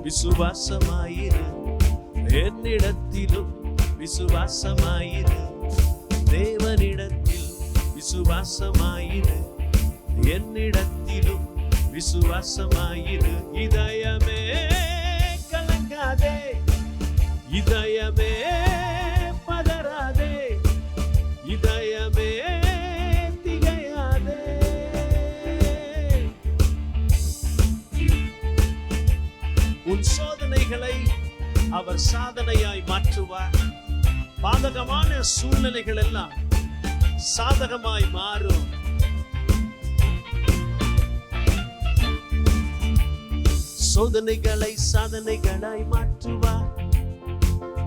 விசுவாசமாயிரு, என்னிடத்திலும் விசுவாசமாயிரு. தேவனிடத்தில் விசுவாசமாயிரு, என்னிடத்திலும் விசுவாசமாயிரு. இதயமே கலங்காதே, இதயமே பதறாதே, இதயமே திகையாதே. உன் சோதனைகளை அவர் சாதனையாய் மாற்றுவார். பாதகமான சூழ்நிலைகள் எல்லாம் சாதகமாய் மாறும். சோதனைகளை சாதனைகளாய் மாற்றுவார்,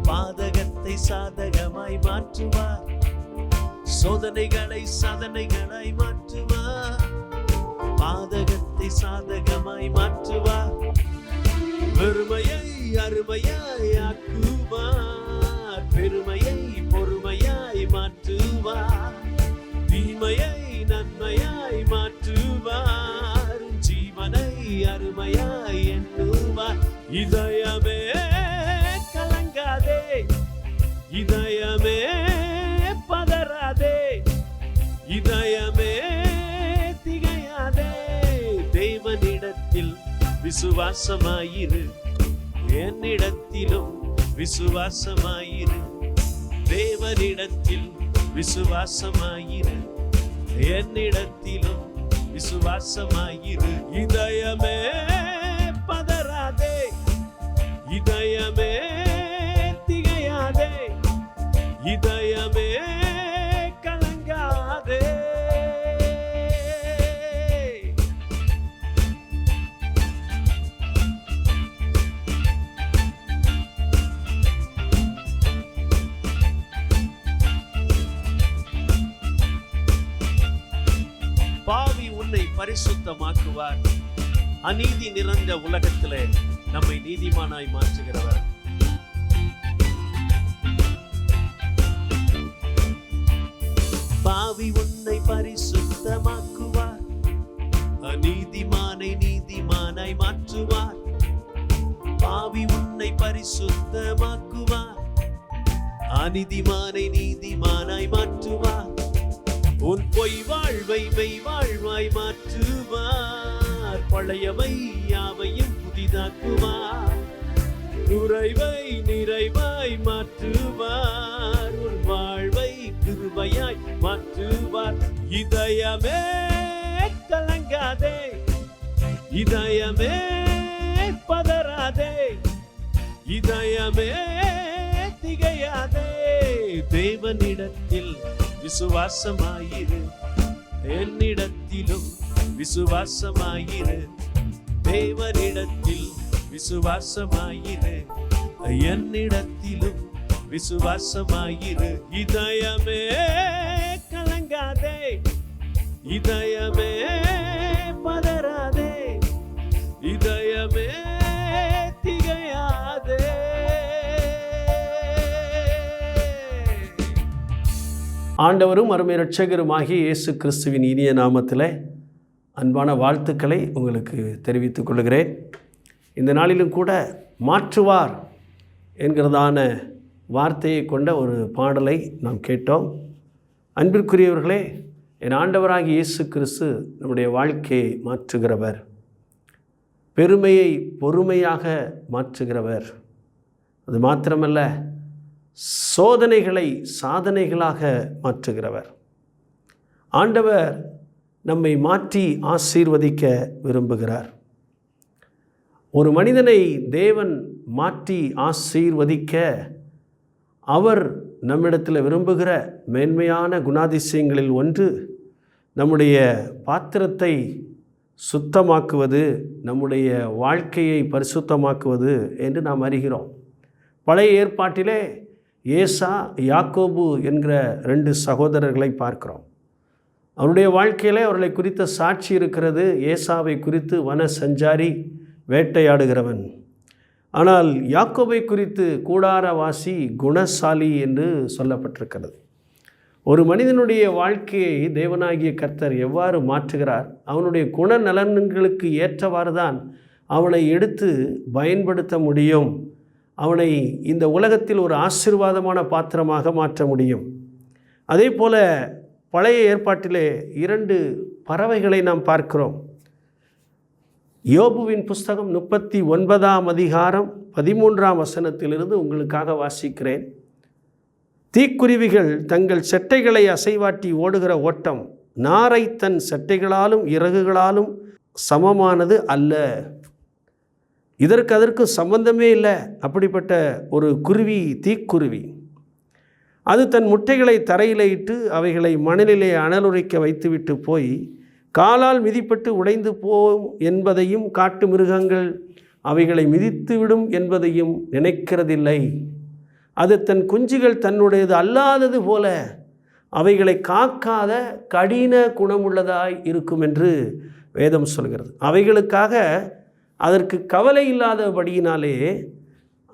பாதகத்தை சாதகமாய் மாற்றுவார். சோதனைகளை சாதனைகளாய் மாற்றுவார், பாதகத்தை சாதகமாய் மாற்றுவார். பெருமையை அருமையாய் ஆக்குவார், பெருமையை பொறுமையாய் மாற்றுவார். தீமையை நன்மையாய் மாற்றுவார், ஜீவனை அருமையாய் எண்ணுவார். இதயமே கலங்காதே, இதயமே பதறாதே, இதயமே திகையாதே. தேவனிடத்தில் விசுவாசமாயிரு, என்னிடத்திலும் விசுவாசமாயிரு. தேவனிடத்தில் விசுவாசமாயிரு, என்னிடத்திலும் விசுவாசமாயிரு. இதயமே பதறாதே, இதயமே திகையாதே, இதயமே கலங்காதே. பாவி உன்னை பரிசுத்தமாக்குவார், அநீதி நிறைந்த உலகத்திலே நம்மை நீதிமானாய் மாற்றுகிறவர். பாவி உன்னை பரிசுத்தமாக்குவார், அநீதிமானை நீதிமானாய் மாற்றுவார். பாவி உன்னை பரிசுத்தமாக்குவார், அநீதிமானை நீதிமானாய் மாற்றுவார். உன் பொய் வாழ்வை மெய் வாழ்வாய் மாற்றுவார், பழையவை யாவையும் புதிதாக்குவார். குறைவை நிறைவாய் மாற்றுவார், உன் வாழ்வை கிருபையாய் மாற்றுவார். இதயமே கலங்காதே, இதயமே பதறாதே, இதயமே திகையாதே. தேவனிடத்தில் விசுவாசமாயிரு, என்னிடத்திலும் விசுவாசமாயிரு. தேவனிடத்தில் விசுவாசமாயிரு, என்னிடத்திலும் விசுவாசமாயிரு. இதயமே கலங்காதே, இதயமே பதறாதே, இதயமே திகையாதே. ஆண்டவரும் அருமை இரட்சகருமாகிய இயேசு கிறிஸ்துவின் இனிய நாமத்திலே அன்பான வாழ்த்துக்களை உங்களுக்கு தெரிவித்துக் கொள்கிறேன். இந்த நாளிலும் கூட மாற்றுவார் என்கிறதான வார்த்தையை கொண்ட ஒரு பாடலை நாம் கேட்டோம். அன்பிற்குரியவர்களே, என் ஆண்டவராகிய இயேசு கிறிஸ்து நம்முடைய வாழ்க்கையை மாற்றுகிறவர், பெருமையை பொறுமையாக மாற்றுகிறவர். அது மாத்திரமல்ல, சோதனைகளை சாதனைகளாக மாற்றுகிறவர். ஆண்டவர் நம்மை மாற்றி ஆசீர்வதிக்க விரும்புகிறார். ஒரு மனிதனை தேவன் மாற்றி ஆசீர்வதிக்க அவர் நம்மிடத்தில் விரும்புகிற மேன்மையான குணாதிசயங்களில் ஒன்று நம்முடைய பாத்திரத்தை சுத்தமாக்குவது, நம்முடைய வாழ்க்கையை பரிசுத்தமாக்குவது என்று நாம் அறிகிறோம். பழைய ஏற்பாட்டிலே ஏசா யாக்கோபு என்கிற 2 சகோதரர்களை பார்க்கிறோம். அவருடைய வாழ்க்கையிலே அவர்களை குறித்த சாட்சி இருக்கிறது. ஏசாவை குறித்து வன சஞ்சாரி, வேட்டையாடுகிறவன். ஆனால் யாக்கோபை குறித்து கூடாரவாசி, குணசாலி என்று சொல்லப்பட்டிருக்கிறது. ஒரு மனிதனுடைய வாழ்க்கையை தேவனாகிய கர்த்தர் எவ்வாறு மாற்றுகிறார், அவனுடைய குணநலன்களுக்கு ஏற்றவாறு தான் அவனை எடுத்து பயன்படுத்த முடியும். அவனை இந்த உலகத்தில் ஒரு ஆசீர்வாதமான பாத்திரமாக மாற்ற முடியும். அதே போல் பழைய ஏற்பாட்டிலே 2 பறவைகளை நாம் பார்க்கிறோம். யோபுவின் புஸ்தகம் 39ஆம் அதிகாரம் 13ஆம் வசனத்திலிருந்து உங்களுக்காக வாசிக்கிறேன். தீக்குருவிகள் தங்கள் செட்டைகளை அசைவாட்டி ஓடுகிற ஓட்டம் நாரை தன் செட்டைகளாலும் இறகுகளாலும் சமமானது அல்ல. அதற்கு சம்பந்தமே இல்லை. அப்படிப்பட்ட ஒரு குருவி, தீக்குருவி, அது தன் முட்டைகளை தரையிலே இட்டு அவைகளை மணலிலே அனலுரைக்க வைத்துவிட்டு போய் காலால் மிதிப்பட்டு உடைந்து போம் என்பதையும் காட்டு மிருகங்கள் அவைகளை மிதித்துவிடும் என்பதையும் நினைக்கிறதில்லை. அது தன் குஞ்சுகள் தன்னுடையது அல்லாதது போல அவைகளை காக்காத கடின குணமுள்ளதாய் இருக்கும் என்று வேதம் சொல்கிறது. அவைகளுக்காக அதற்கு கவலை இல்லாதபடியினாலே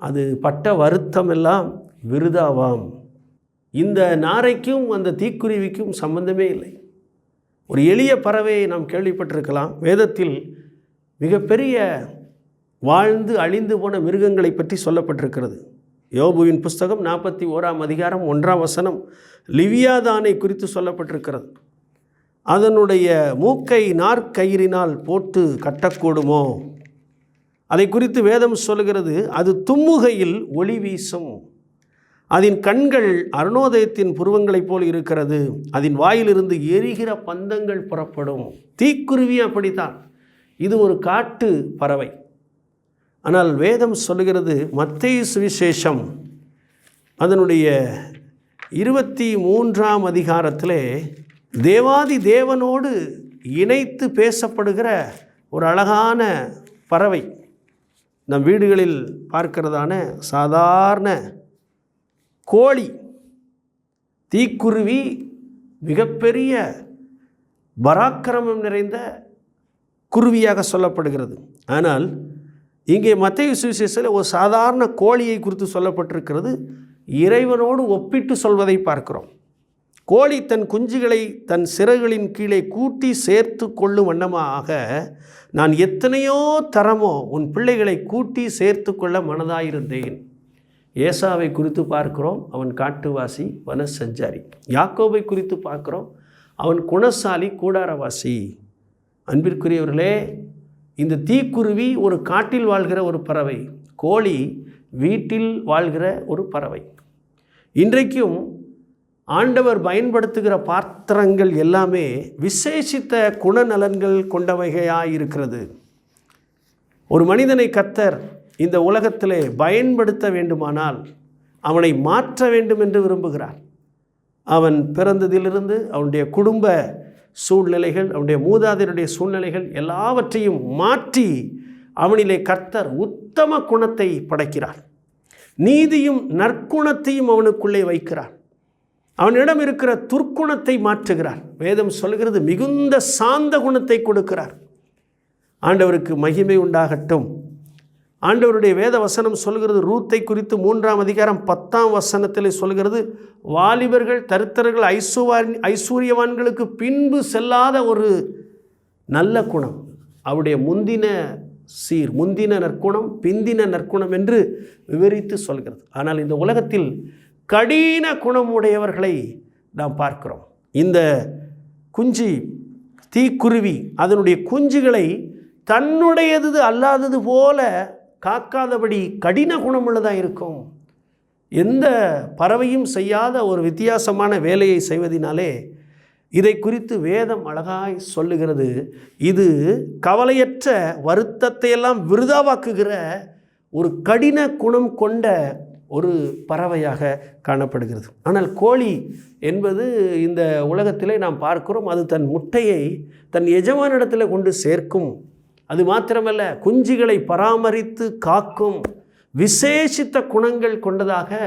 அது பட்ட வருத்தம் எல்லாம் விருதாவாம். இந்த நாரைக்கும் அந்த தீக்குருவிக்கும் சம்பந்தமே இல்லை. ஒரு எளிய பறவையை நாம் கேள்விப்பட்டிருக்கலாம். வேதத்தில் மிகப்பெரிய வாழ்ந்து அழிந்து போன மிருகங்களை பற்றி சொல்லப்பட்டிருக்கிறது. யோபுவின் புஸ்தகம் 41ஆம் அதிகாரம் 1ஆம் வசனம் லிவியாதானை குறித்து சொல்லப்பட்டிருக்கிறது. அதனுடைய மூக்கை நாற்கயிறினால் போட்டு கட்டக்கூடுமோ? அதை குறித்து வேதம் சொல்கிறது, அது தும்முகையில் ஒளி வீசும். அதன் கண்கள் அருணோதயத்தின் புருவங்களைப் போல் இருக்கிறது. அதன் வாயிலிருந்து எரிகிற பந்தங்கள் புறப்படும். தீக்குருவி அப்படித்தான். இது ஒரு காட்டு பறவை. ஆனால் வேதம் சொல்லுகிறது, மத்தேயு சுவிசேஷம் அதனுடைய 23ஆம் அதிகாரத்திலே தேவாதி தேவனோடு இணைத்து பேசப்படுகிற ஒரு அழகான பறவை, நம் வீடுகளில் பார்க்கிறதான சாதாரண கோழி. தீக்குருவி மிகப்பெரிய பராக்கிரமம் நிறைந்த குருவியாக சொல்லப்படுகிறது. ஆனால் இங்கே மத்தேயு சுவிசேஷத்தில் ஒரு சாதாரண கோழியை குறித்து சொல்லப்பட்டிருக்கிறது. இறைவனோடு ஒப்பிட்டு சொல்வதை பார்க்கிறோம். கோழி தன் குஞ்சுகளை தன் சிறகுகளின் கீழே கூட்டி சேர்த்து கொள்ளும் வண்ணமாக நான் எத்தனையோ தரமோ உன் பிள்ளைகளை கூட்டி சேர்த்து கொள்ள மனதாயிருந்தேன். ஏசாவை குறித்து பார்க்கிறோம், அவன் காட்டுவாசி வனசஞ்சாரி. யாக்கோபை குறித்து பார்க்கிறோம், அவன் குணசாலி கூடாரவாசி. அன்பிற்குரியவர்களே, இந்த தீக்குருவி ஒரு காட்டில் வாழ்கிற ஒரு பறவை, கோழி வீட்டில் வாழ்கிற ஒரு பறவை. இன்றைக்கும் ஆண்டவர் பயன்படுத்துகிற பாத்திரங்கள் எல்லாமே விசேஷித்த குணநலன்கள் கொண்டவைகையாக இருக்கிறது. ஒரு மனிதனை கர்த்தர் இந்த உலகத்திலே பயன்படுத்த வேண்டுமானால் அவனை மாற்ற வேண்டும் என்று விரும்புகிறார். அவன் பிறந்ததிலிருந்து அவனுடைய குடும்ப சூழ்நிலைகள், அவனுடைய மூதாதையருடைய சூழ்நிலைகள் எல்லாவற்றையும் மாற்றி அவனிலே கர்த்தர் உத்தம குணத்தை படைக்கிறார். நீதியும் நற்குணத்தையும் அவனுக்குள்ளே வைக்கிறார். அவனிடம் இருக்கிற துர்க்குணத்தை மாற்றுகிறார். வேதம் சொல்கிறது, மிகுந்த சாந்த குணத்தை கொடுக்கிறார். ஆண்டவருக்கு மகிமை உண்டாகட்டும். ஆண்டவருடைய வேத வசனம் சொல்கிறது, ரூத்தை குறித்து 3ஆம் அதிகாரம் 10ஆம் வசனத்தில் சொல்கிறது, வாலிபர்கள் தரித்திரர்கள் ஐஸ்வர்யவான்களுக்கு பின்பு செல்லாத ஒரு நல்ல குணம். அவருடைய முந்தின சீர், முந்தின நற்குணம், பிந்தின நற்குணம் என்று விவரித்து சொல்கிறது. ஆனால் இந்த உலகத்தில் கடின குணமுடையவர்களை நாம் பார்க்கிறோம். இந்த குஞ்சு தீக்குருவி அதனுடைய குஞ்சுகளை தன்னுடையது அல்லாதது போல காக்காதபடி கடின குணமுள்ளதாக இருக்கும். எந்த பறவையும் செய்யாத ஒரு வித்தியாசமான வேலையை செய்வதினாலே இதை குறித்து வேதம் அழகாய் சொல்லுகிறது. இது கவலையற்ற வருத்தத்தை எல்லாம் விருதாவாக்குகிற ஒரு கடின குணம் கொண்ட ஒரு பறவையாக காணப்படுகிறது. ஆனால் கோழி என்பது இந்த உலகத்திலே நாம் பார்க்கிறோம், அது தன் முட்டையை தன் எஜமானிடத்தில் கொண்டு சேர்க்கும். அது மாத்திரமல்ல, குஞ்சுகளை பராமரித்து காக்கும் விசேஷித்த குணங்கள் கொண்டதாக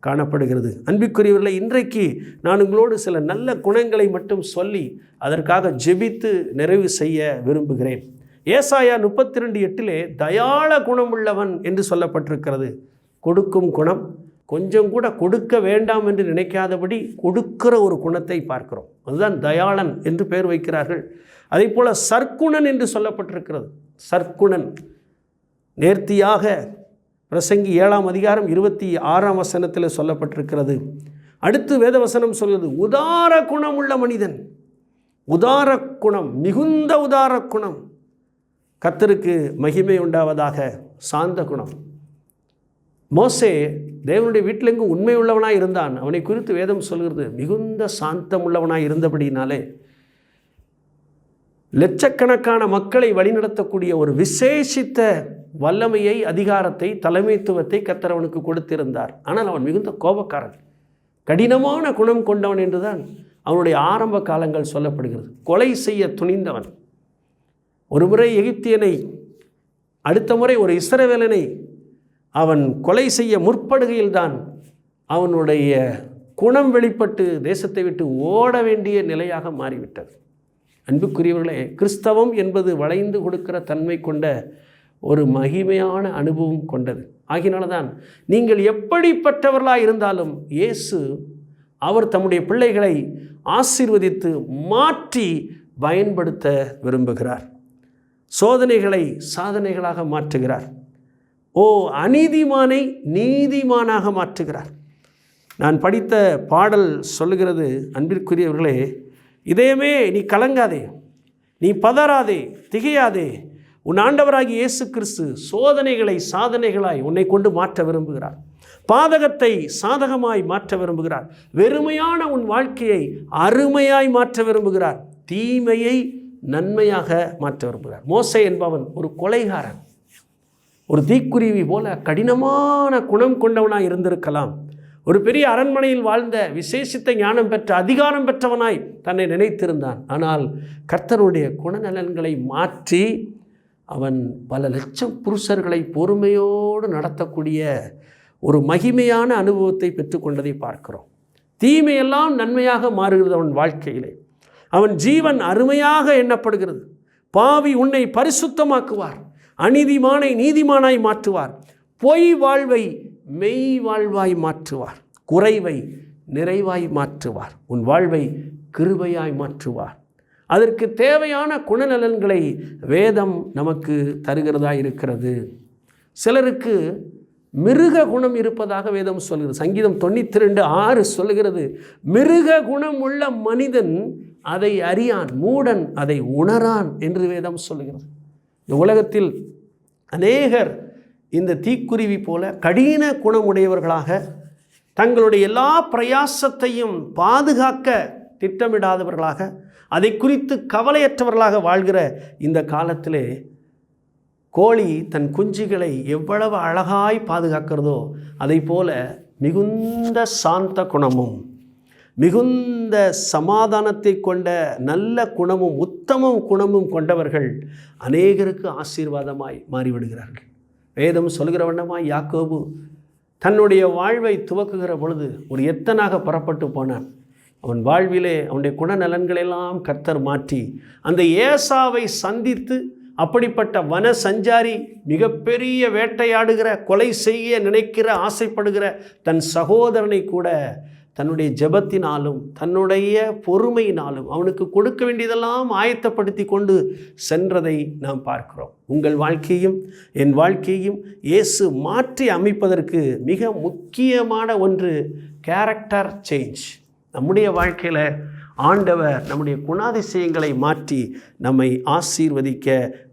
காணப்படுகிறது. அன்பிற்குரியவர்களே, இன்றைக்கு நான் உங்களோடு சில நல்ல குணங்களை மட்டும் சொல்லி அதற்காக ஜெபித்து நிறைவு செய்ய விரும்புகிறேன். ஏசாயா 32:8 தயாள குணமுள்ளவன் என்று சொல்லப்பட்டிருக்கிறது. கொடுக்கும் குணம், கொஞ்சம் கூட கொடுக்க வேண்டாம் என்று நினைக்காதபடி கொடுக்கிற ஒரு குணத்தை பார்க்கிறோம். அதுதான் தயாளன் என்று பெயர் வைக்கிறார்கள். அதே போல் சர்க்குணன் என்று சொல்லப்பட்டிருக்கிறது. சர்க்குணன் நேர்த்தியாக பிரசங்கி 7ஆம் அதிகாரம் 26ஆம் வசனத்தில் சொல்லப்பட்டிருக்கிறது. அடுத்து வேதவசனம் சொல்கிறது, உதார குணம் உள்ள மனிதன். உதார குணம், மிகுந்த உதார குணம். கர்த்தருக்கு மகிமை உண்டாவதாக. சாந்த குணம். மோசே தேவனுடைய வீட்டிலெங்கும் உண்மை உள்ளவனாய் இருந்தான். அவனை குறித்து வேதம் சொல்கிறது மிகுந்த சாந்தம் உள்ளவனாய் இருந்தபடினாலே லட்சக்கணக்கான மக்களை வழிநடத்தக்கூடிய ஒரு விசேஷித்த வல்லமையை, அதிகாரத்தை, தலைமைத்துவத்தை கர்த்தர் அவனுக்கு கொடுத்திருந்தார். ஆனால் அவன் மிகுந்த கோபக்காரன், கடினமான குணம் கொண்டவன் என்றுதான் அவனுடைய ஆரம்ப காலங்கள் சொல்லப்படுகிறது. கொலை செய்ய துணிந்தவன். ஒரு முறை எகிப்தியனை, அடுத்த முறை ஒரு இஸ்ரவேலனை அவன் கொலை செய்ய முற்படுகையில்தான் அவனுடைய குணம் வெளிப்பட்டு தேசத்தை விட்டு ஓட வேண்டிய நிலையாக மாறிவிட்டது. அன்புக்குரியவர்களே, கிறிஸ்தவம் என்பது வளைந்து கொடுக்கிற தன்மை கொண்ட ஒரு மகிமையான அனுபவம் கொண்டது. ஆகினால தான் நீங்கள் எப்படிப்பட்டவர்களாக இருந்தாலும் இயேசு அவர் தம்முடைய பிள்ளைகளை ஆசீர்வதித்து மாற்றி பயன்படுத்த விரும்புகிறார். சோதனைகளை சாதனைகளாக மாற்றுகிறார். அநீதிமானை நீதிமானாக மாற்றுகிறார். நான் படித்த பாடல் சொல்லுகிறது, அன்பிற்குரியவர்களே, இதயமே நீ கலங்காதே, நீ பதறாதே, திகையாதே. உன் ஆண்டவராகிய இயேசு கிறிஸ்து சோதனைகளை சாதனைகளாய் உன்னை கொண்டு மாற்ற விரும்புகிறார். பாதகத்தை சாதகமாய் மாற்ற விரும்புகிறார். வெறுமையான உன் வாழ்க்கையை அருமையாய் மாற்ற விரும்புகிறார். தீமையை நன்மையாக மாற்ற விரும்புகிறார். மோசே என்பவன் ஒரு கொலைகாரன், ஒரு தீக்குருவி போல கடினமான குணம் கொண்டவனாய் இருந்திருக்கலாம். ஒரு பெரிய அரண்மனையில் வாழ்ந்த விசேஷித்த ஞானம் பெற்ற அதிகாரம் பெற்றவனாய் தன்னை நினைத்திருந்தான். ஆனால் கர்த்தருடைய குணநலன்களை மாற்றி அவன் பல லட்சம் புருஷர்களை பொறுமையோடு நடத்தக்கூடிய ஒரு மகிமையான அனுபவத்தை பெற்றுக்கொண்டதை பார்க்கிறோம். தீமையெல்லாம் நன்மையாக மாறுகிறது அவன் வாழ்க்கையிலே. அவன் ஜீவன் அருமையாக எண்ணப்படுகிறது. பாவி உன்னை பரிசுத்தமாக்குவார், அநீதிமானை நீதிமானாய் மாற்றுவார், பொய் வாழ்வை மெய் வாழ்வாய் மாற்றுவார், குறைவை நிறைவாய் மாற்றுவார், உன் வாழ்வை கிருபையாய் மாற்றுவார். அதற்கு தேவையான குணநலன்களை வேதம் நமக்கு தருகிறதா இருக்கிறது. சிலருக்கு மிருக குணம் இருப்பதாக வேதம் சொல்கிறது. சங்கீதம் 92:6 சொல்லுகிறது, மிருக குணம் உள்ள மனிதன் அதை அறியான், மூடன் அதை உணரான் என்று வேதம் சொல்லுகிறது. இந்த உலகத்தில் அநேகர் இந்த தீக்குருவி போல கடின குணமுடையவர்களாக தங்களுடைய எல்லா பிரயாசத்தையும் பாதுகாக்க திட்டமிடாதவர்களாக, அதை குறித்து கவலையற்றவர்களாக வாழ்கிற இந்த காலத்திலே கோழி தன் குஞ்சுகளை எவ்வளவு அழகாய் பாதுகாக்கிறதோ அதை போல மிகுந்த சாந்த குணமும் மிகுந்த சமாதானத்தை கொண்ட நல்ல குணமும் உத்தம குணமும் கொண்டவர்கள் அநேகருக்கு ஆசீர்வாதமாய் மாறிவிடுகிறார்கள். வேதம் சொல்கிற வண்ணமாய் யாக்கோபு தன்னுடைய வாழ்வை துவக்குகிற பொழுது ஒரு எத்தனாக புறப்பட்டு போனான். அவன் வாழ்விலே அவனுடைய குணநலன்களெல்லாம் கர்த்தர் மாற்றி அந்த ஏசாவை சந்தித்து, அப்படிப்பட்ட வன சஞ்சாரி, மிகப்பெரிய வேட்டையாடுகிற, கொலை செய்ய நினைக்கிற, ஆசைப்படுகிற தன் சகோதரனை கூட தன்னுடைய ஜெபத்தினாலும் தன்னுடைய பொறுமையினாலும் அவனுக்கு கொடுக்க வேண்டியதெல்லாம் ஆயத்தப்படுத்தி கொண்டு சென்றதை நாம் பார்க்கிறோம். உங்கள் வாழ்க்கையும் என் வாழ்க்கையும் இயேசு மாற்றி அமைப்பதற்கு மிக முக்கியமான ஒன்று கேரக்டர் சேஞ்ச். நம்முடைய வாழ்க்கையில் ஆண்டவர் நம்முடைய குணாதிசயங்களை மாற்றி நம்மை ஆசீர்வதிக்க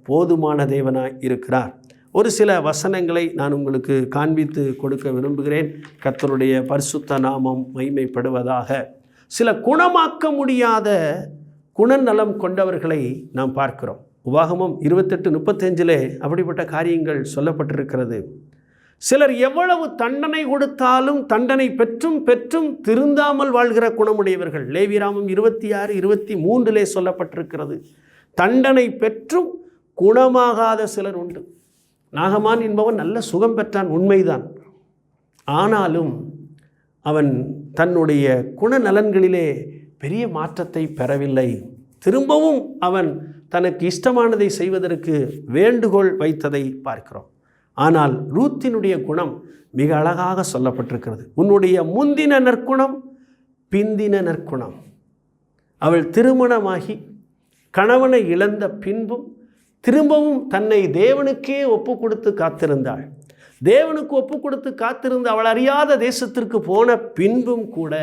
போதுமான தேவனாய் இருக்கிறார். ஒரு சில வசனங்களை நான் உங்களுக்கு காண்பித்து கொடுக்க விரும்புகிறேன். கர்த்தருடைய பரிசுத்த நாமம் மகிமைப்படுவதாக. சில குணமாக்க முடியாத குணநலம் கொண்டவர்களை நாம் பார்க்கிறோம். உபாகமம் 28:35 அப்படிப்பட்ட காரியங்கள் சொல்லப்பட்டிருக்கிறது. சிலர் எவ்வளவு தண்டனை கொடுத்தாலும் தண்டனை பெற்றும் பெற்றும் திருந்தாமல் வாழ்கிற குணமுடையவர்கள். லேவியராமம் 26:23 சொல்லப்பட்டிருக்கிறது. தண்டனை பெற்றும் குணமாகாத சிலர் உண்டு. நாகமான் என்பவன் நல்ல சுகம் பெற்றான், உண்மைதான். ஆனாலும் அவன் தன்னுடைய குணநலன்களிலே பெரிய மாற்றத்தை பெறவில்லை. திரும்பவும் அவன் தனக்கு இஷ்டமானதை செய்வதற்கு வேண்டுகோள் வைத்ததை பார்க்கிறோம். ஆனால் ரூத்தினுடைய குணம் மிக அழகாக சொல்லப்பட்டிருக்கிறது. உன்னுடைய முந்தின நற்குணம் பிந்தின நற்குணம். அவள் திருமணமாகி கணவனை இழந்த பின்பும் திரும்பவும் தன்னை தேவனுக்கே ஒப்பு கொடுத்து காத்திருந்தாள். தேவனுக்கு ஒப்பு கொடுத்து காத்திருந்து அவள் அறியாத தேசத்திற்கு போன பின்பும் கூட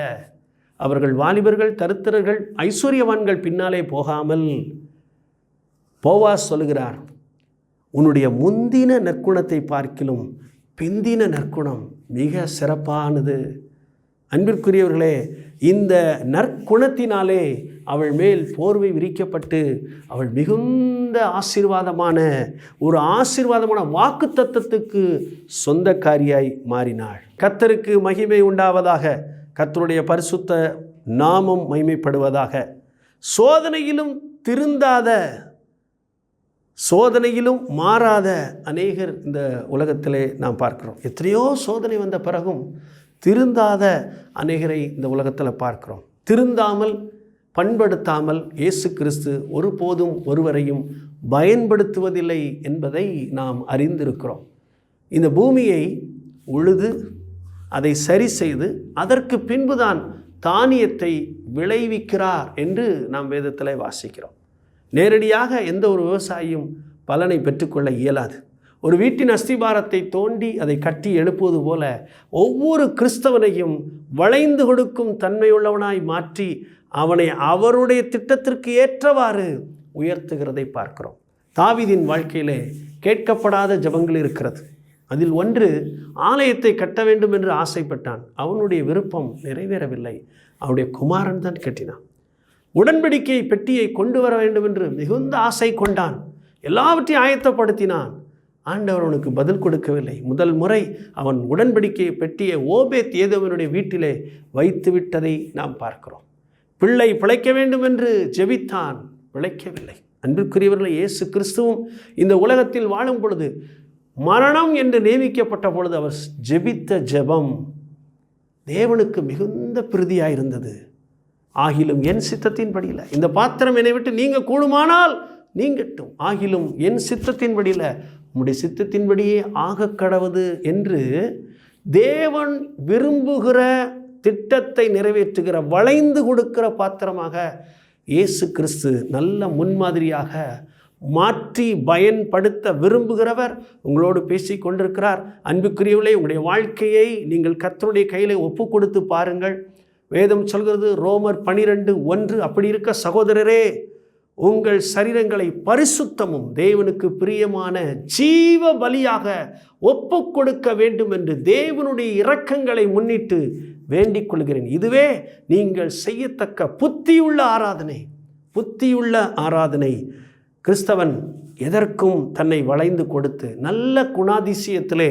அவர்கள் வாலிபர்கள், தரித்திரர்கள், ஐஸ்வர்யவான்கள் பின்னாலே போகாமல் போவாஸ் சொல்கிறார், உன்னுடைய முந்தின நற்குணத்தை பார்க்கிலும் பிந்தின நற்குணம் மிக சிறப்பானது. அன்பிற்குரியவர்களே, இந்த நற்குணத்தினாலே அவள் மேல் போர்வை விரிக்கப்பட்டு அவள் மிகுந்த ஆசீர்வாதமான வாக்குத்தத்தத்துக்கு சொந்தக்காரியாய் மாறினாள். கர்த்தருக்கு மகிமை உண்டாவதாக. கர்த்தருடைய பரிசுத்த நாமம் மகிமைப்படுவதாக. சோதனையிலும் திருந்தாத, சோதனையிலும் மாறாத அநேகர் இந்த உலகத்திலே நாம் பார்க்கிறோம். எத்தனையோ சோதனை வந்த பிறகும் திருந்தாத அநேகரை இந்த உலகத்தில் பார்க்கிறோம். திருந்தாமல் பண்படுத்தாமல் இயேசு கிறிஸ்து ஒருபோதும் ஒருவரையும் பயன்படுத்துவதில்லை என்பதை நாம் அறிந்திருக்கிறோம். இந்த பூமியை உழுது அதை சரி செய்து அதற்கு பின்புதான் தானியத்தை விளைவிக்கிறார் என்று நாம் வேதத்தில் வாசிக்கிறோம். நேரடியாக எந்த ஒரு விவசாயியும் பலனை பெற்றுக்கொள்ள இயலாது. ஒரு வீட்டின் அஸ்திபாரத்தை தோண்டி அதை கட்டி எழுப்புவது போல ஒவ்வொரு கிறிஸ்தவனையும் வளைந்து கொடுக்கும் தன்மையுள்ளவனாய் மாற்றி அவனை அவருடைய திட்டத்திற்கு ஏற்றவாறு உயர்த்துகிறதை பார்க்கிறோம். தாவீதின் வாழ்க்கையிலே கேட்கப்படாத ஜெபங்கள் இருக்கிறது. அதில் ஒன்று, ஆலயத்தை கட்ட வேண்டும் என்று ஆசைப்பட்டான். அவனுடைய விருப்பம் நிறைவேறவில்லை. அவனுடைய குமாரன் தான் கட்டினான். உடன்படிக்கை பெட்டியை கொண்டு வர வேண்டும் என்று மிகுந்த ஆசை கொண்டான். எல்லாவற்றையும் ஆயத்தப்படுத்தினான். ஆண்டவர் அவனுக்கு பதில் கொடுக்கவில்லை. முதல் முறை அவன் உடன்படிக்கை பெட்டியை ஓபேத் ஏதோவனுடைய வீட்டிலே வைத்து விட்டதை நாம் பார்க்கிறோம். பிள்ளை பிழைக்க வேண்டும் என்று ஜெபித்தான், பிழைக்கவில்லை. அன்பிற்குரியவர்களே, இயேசு கிறிஸ்துவும் இந்த உலகத்தில் வாழும் பொழுது மரணம் என்று நியமிக்கப்பட்ட பொழுது அவர் ஜெபித்த ஜெபம் தேவனுக்கு மிகுந்த பிரீதியாயிருந்தது. ஆகிலும் என் சித்தத்தின்படியில் இந்த பாத்திரம் என்னை விட்டு நீங்க கூடுமானால் நீங்கட்டும், ஆகிலும் என் சித்தத்தின்படியில் உம்முடைய சித்தத்தின்படியே ஆக கடவுது என்று தேவன் விரும்புகிற திட்டத்தை நிறைவேற்றுகிற, வளைந்து கொடுக்கிற பாத்திரமாக இயேசு கிறிஸ்து நல்ல முன்மாதிரியாக மாற்றி பயன்படுத்த விரும்புகிறவர் உங்களோடு பேசி கொண்டிருக்கிறார். அன்புக்குரியவர்களே, உங்களுடைய வாழ்க்கையை நீங்கள் கர்த்தருடைய கையில் ஒப்பு கொடுத்து பாருங்கள். வேதம் சொல்கிறது, ரோமர் 12:1, அப்படி இருக்க சகோதரரே, உங்கள் சரீரங்களை பரிசுத்தமும் தேவனுக்கு பிரியமான ஜீவ பலியாக ஒப்பு கொடுக்க வேண்டும் என்று தேவனுடைய இரக்கங்களை முன்னிட்டு வேண்டிக் கொள்கிறேன். இதுவே நீங்கள் செய்யத்தக்க புத்தியுள்ள ஆராதனை. புத்தியுள்ள ஆராதனை. கிறிஸ்தவன் எதற்கும் தன்னை வளைந்து கொடுத்து நல்ல குணாதிசயத்திலே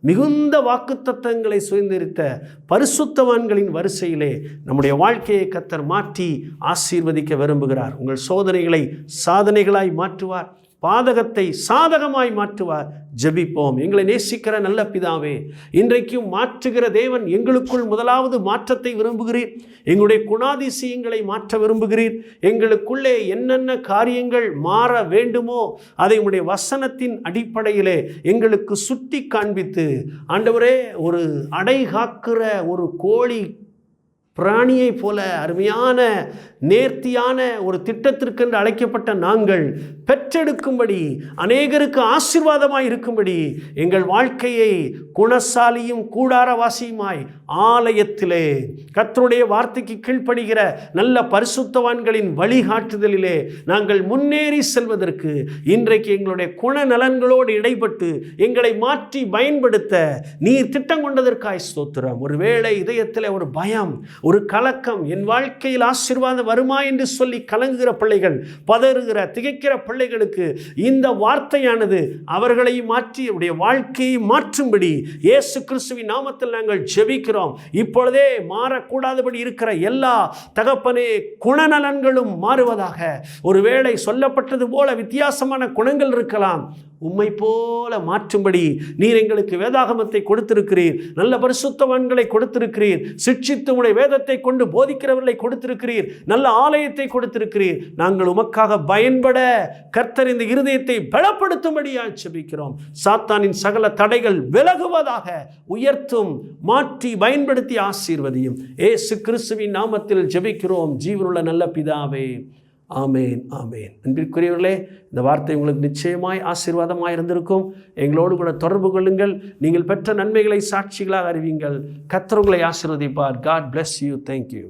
மிகுந்த வாக்குத்தத்தங்களை சுதந்திரித்த பரிசுத்தவான்களின் வரிசையிலே நம்முடைய வாழ்க்கையை கர்த்தர் மாற்றி ஆசீர்வதிக்க விரும்புகிறார். உங்கள் சோதனைகளை சாதனைகளாய் மாற்றுவார், பாதகத்தை சாதகமாய் மாற்றுவார். ஜெபிப்போம். எங்களை நேசிக்கிற நல்ல பிதாவே, இன்றைக்கும் மாற்றுகிற தேவன், எங்களுக்குள் முதலாவது மாற்றத்தை விரும்புகிறீர். எங்களுடைய குணாதிசயங்களை மாற்ற விரும்புகிறீர். எங்களுக்குள்ளே என்னென்ன காரியங்கள் மாற வேண்டுமோ அதை உம்முடைய வசனத்தின் அடிப்படையிலே எங்களுக்கு சுட்டி காண்பித்து, ஆண்டவரே, ஒரு அடை காக்கிற ஒரு கோழி பிராணியை போல அருமையான நேர்த்தியான ஒரு திட்டத்திற்கென்று அழைக்கப்பட்ட நாங்கள் பெற்றெடுக்கும்படி, அநேகருக்கு ஆசீர்வாதமாய் இருக்கும்படி எங்கள் வாழ்க்கையை குணசாலியும் கூடாரவாசியுமாய் ஆலயத்திலே கர்த்தருடைய வார்த்தைக்கு கீழ்ப்படுகிற நல்ல பரிசுத்தவான்களின் வழிகாட்டுதலிலே நாங்கள் முன்னேறி செல்வதற்கு இன்றைக்கு எங்களுடைய குணநலன்களோடு இடைப்பட்டு எங்களை மாற்றி பயன்படுத்த நீர் திட்டம் கொண்டதற்காய் ஸ்தோத்திரம். ஒருவேளை இதயத்தில் ஒரு பயம், ஒரு கலக்கம், என் வாழ்க்கையில் ஆசீர்வாதம் வருமா என்று சொல்லி கலங்குகிற பிள்ளைகள், பதறுகிற திகைக்கிற பிள்ளைகளுக்கு இந்த வார்த்தையானது அவர்களை மாற்றி அவருடைய வாழ்க்கையை மாற்றும்படி இயேசு கிறிஸ்துவின் நாமத்தில் நாங்கள் ஜெபிக்கிறோம். இப்பொழுதே மாறக்கூடாதபடி இருக்கிற எல்லா தகப்பனே குணநலன்களும் மாறுவதாக. ஒருவேளை சொல்லப்பட்டது போல வித்தியாசமான குணங்கள் இருக்கலாம், உம்மை போல மாற்றும்படி நீர் எங்களுக்கு வேதாகமத்தை கொடுத்திருக்கிறீர், நல்ல பரிசுத்தவான்களை கொடுத்திருக்கிறீர், சிட்சித்து உடைய வேதத்தை கொண்டு போதிக்கிறவர்களை கொடுத்திருக்கிறீர், நல்ல ஆலயத்தை கொடுத்திருக்கிறீர். நாங்கள் உமக்காக பயன்பட கர்த்தர் இந்த இருதயத்தை பலப்படுத்தும்படியாக ஜெபிக்கிறோம். சாத்தானின் சகல தடைகள் விலகுவதாக. உயர்த்தும், மாற்றி பயன்படுத்தி ஆசீர்வதியும். இயேசு கிறிஸ்துவின் நாமத்தில் ஜெபிக்கிறோம் ஜீவனுள்ள நல்ல பிதாவே, ஆமேன், ஆமேன். அன்பிற்குரியவர்களே, இந்த வார்த்தை உங்களுக்கு நிச்சயமாய் ஆசீர்வாதமாக இருந்திருக்கும். எங்களோடு கூட தொடர்பு கொள்ளுங்கள். நீங்கள் பெற்ற நன்மைகளை சாட்சிகளாக அறிவிங்கள். கர்த்தர் உங்களை ஆசீர்வதிப்பார். God bless you. Thank you.